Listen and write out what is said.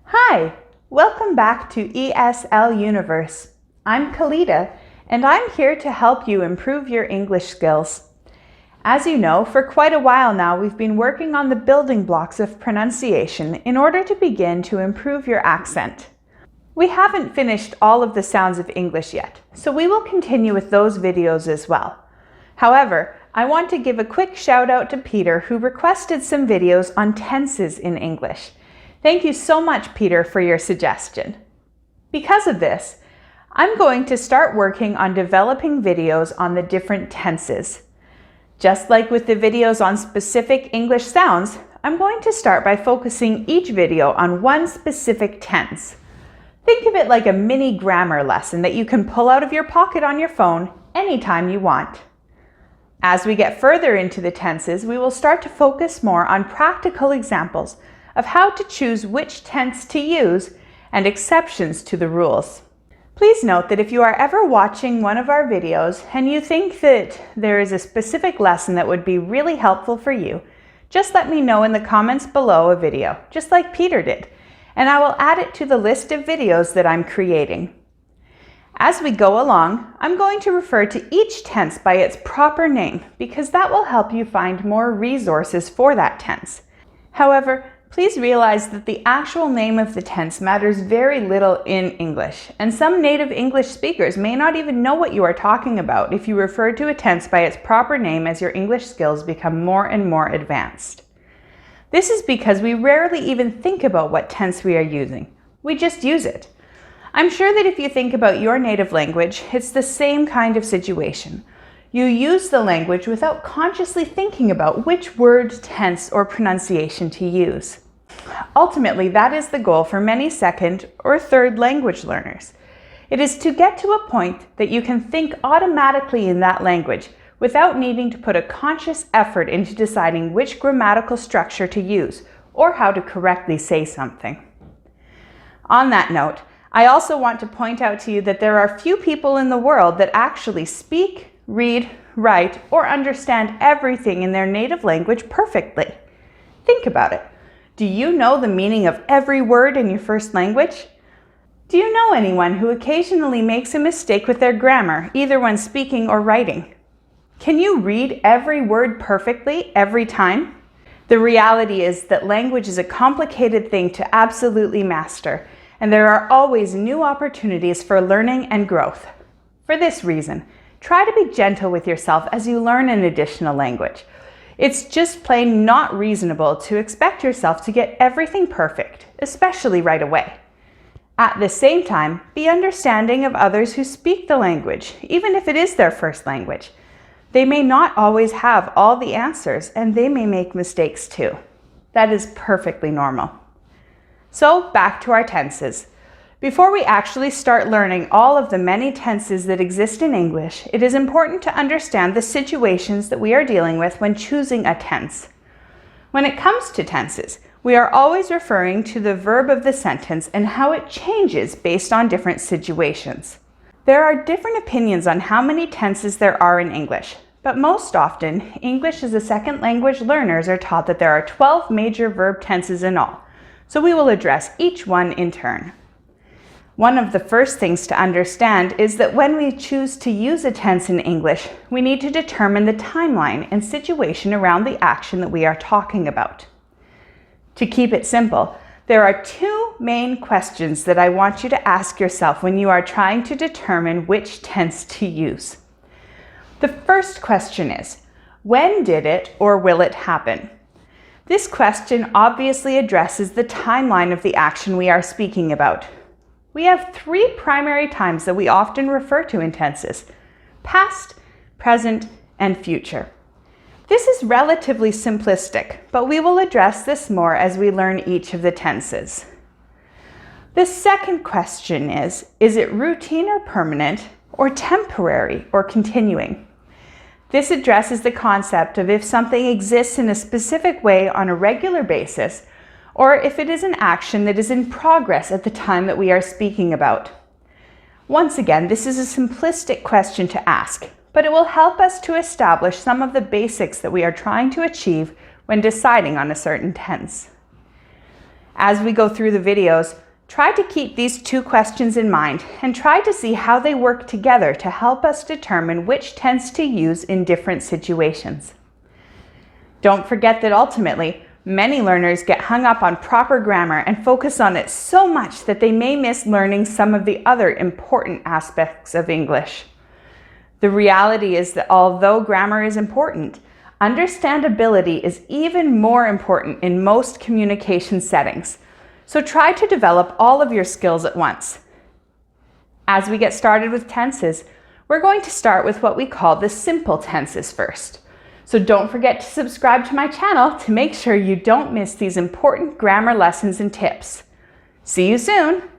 Hi, welcome back to ESL Universe. I'm Kalita, and I'm here to help you improve your English skills. As you know, for quite a while now, we've been working on the building blocks of pronunciation in order to begin to improve your accent. We haven't finished all of the sounds of English yet, so we will continue with those videos as well. However, I want to give a quick shout out to Peter, who requested some videos on tenses in English. Thank you so much, Peter, for your suggestion. Because of this, I'm going to start working on developing videos on the different tenses. Just like with the videos on specific English sounds, I'm going to start by focusing each video on one specific tense. Think of it like a mini grammar lesson that you can pull out of your pocket on your phone anytime you want. As we get further into the tenses, we will start to focus more on practical examples of how to choose which tense to use and exceptions to the rules. Please note that if you are ever watching one of our videos and you think that there is a specific lesson that would be really helpful for you, just let me know in the comments below a video, just like Peter did, and I will add it to the list of videos that I'm creating. As we go along, I'm going to refer to each tense by its proper name because that will help you find more resources for that tense. However, please realize that the actual name of the tense matters very little in English, and some native English speakers may not even know what you are talking about if you refer to a tense by its proper name as your English skills become more and more advanced. This is because we rarely even think about what tense we are using. We just use it. I'm sure that if you think about your native language, it's the same kind of situation. You use the language without consciously thinking about which word, tense, or pronunciation to use. Ultimately, that is the goal for many second or third language learners. It is to get to a point that you can think automatically in that language without needing to put a conscious effort into deciding which grammatical structure to use or how to correctly say something. On that note, I also want to point out to you that there are few people in the world that actually speak, read, write, or understand everything in their native language perfectly. Think about it. Do you know the meaning of every word in your first language? Do you know anyone who occasionally makes a mistake with their grammar, either when speaking or writing? Can you read every word perfectly every time? The reality is that language is a complicated thing to absolutely master, and there are always new opportunities for learning and growth. For this reason, try to be gentle with yourself as you learn an additional language. It's just plain not reasonable to expect yourself to get everything perfect, especially right away. At the same time, be understanding of others who speak the language, even if it is their first language. They may not always have all the answers, and they may make mistakes too. That is perfectly normal. So back to our tenses. Before we actually start learning all of the many tenses that exist in English, it is important to understand the situations that we are dealing with when choosing a tense. When it comes to tenses, we are always referring to the verb of the sentence and how it changes based on different situations. There are different opinions on how many tenses there are in English, but most often, English as a second language learners are taught that there are 12 major verb tenses in all, so we will address each one in turn. One of the first things to understand is that when we choose to use a tense in English, we need to determine the timeline and situation around the action that we are talking about. To keep it simple, there are two main questions that I want you to ask yourself when you are trying to determine which tense to use. The first question is, when did it or will it happen? This question obviously addresses the timeline of the action we are speaking about. We have three primary times that we often refer to in tenses: past, present, and future. This is relatively simplistic, but we will address this more as we learn each of the tenses. The second question is it routine or permanent, or temporary or continuing? This addresses the concept of if something exists in a specific way on a regular basis, or if it is an action that is in progress at the time that we are speaking about. Once again, this is a simplistic question to ask, but it will help us to establish some of the basics that we are trying to achieve when deciding on a certain tense. As we go through the videos, try to keep these two questions in mind and try to see how they work together to help us determine which tense to use in different situations. Don't forget that ultimately, many learners get hung up on proper grammar and focus on it so much that they may miss learning some of the other important aspects of English. The reality is that although grammar is important, understandability is even more important in most communication settings. So try to develop all of your skills at once. As we get started with tenses, we're going to start with what we call the simple tenses first. So don't forget to subscribe to my channel to make sure you don't miss these important grammar lessons and tips. See you soon!